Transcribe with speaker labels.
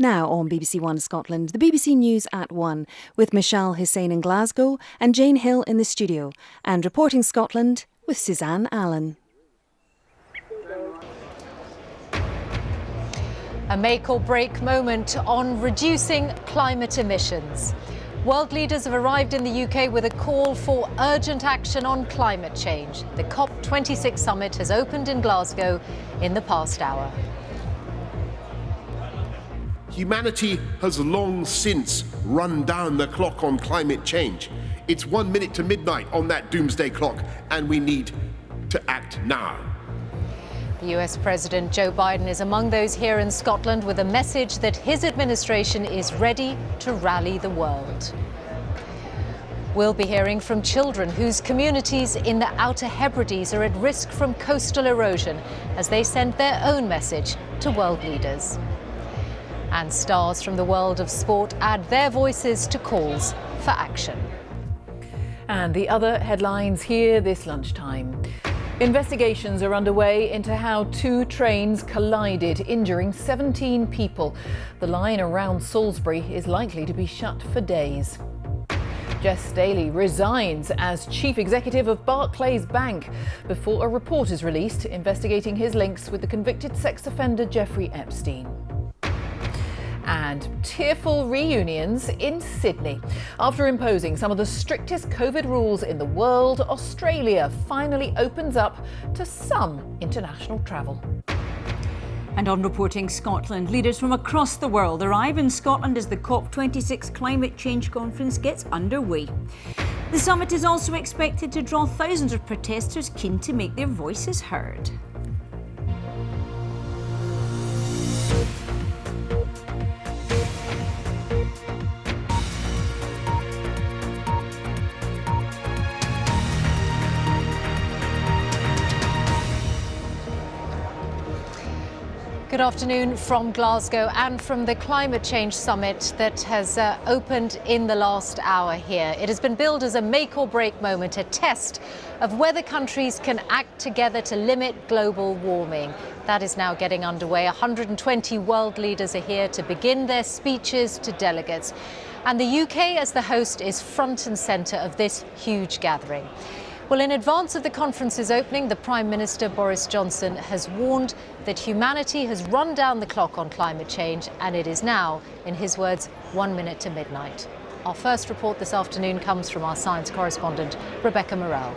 Speaker 1: Now on BBC One Scotland, the BBC News at 1, with Mishal, Husain in Glasgow and Jane Hill in the studio, and reporting Scotland with Suzanne Allen.
Speaker 2: A make or break moment on reducing climate emissions. World leaders have arrived in the UK with a call for urgent action on climate change. The COP26 summit has opened in Glasgow in the past hour.
Speaker 3: Humanity has long since run down the clock on climate change. It's 1 minute to midnight on that doomsday clock, and we need to act now.
Speaker 2: The US President Joe Biden is among those here in Scotland with a message that his administration is ready to rally the world. We'll be hearing from children whose communities in the Outer Hebrides are at risk from coastal erosion as they send their own message to world leaders. And stars from the world of sport add their voices to calls for action.
Speaker 4: And the other headlines here this lunchtime. Investigations are underway into how two trains collided, injuring 17 people. The line around Salisbury is likely to be shut for days. Jess Staley resigns as chief executive of Barclays Bank before a report is released investigating his links with the convicted sex offender Jeffrey Epstein. And tearful reunions in Sydney. After imposing some of the strictest COVID rules in the world, Australia finally opens up to some international travel.
Speaker 5: And on Reporting Scotland, leaders from across the world arrive in Scotland as the COP26 Climate Change Conference gets underway. The summit is also expected to draw thousands of protesters keen to make their voices heard.
Speaker 2: Good afternoon from Glasgow and from the Climate Change Summit that has opened in the last hour here. It has been billed as a make or break moment, a test of whether countries can act together to limit global warming. That is now getting underway. 120 world leaders are here to begin their speeches to delegates. And the UK, as the host, is front and centre of this huge gathering. Well, in advance of the conference's opening, the Prime Minister Boris Johnson has warned that humanity has run down the clock on climate change, and it is now, in his words, 1 minute to midnight. Our first report this afternoon comes from our science correspondent, Rebecca Morrell.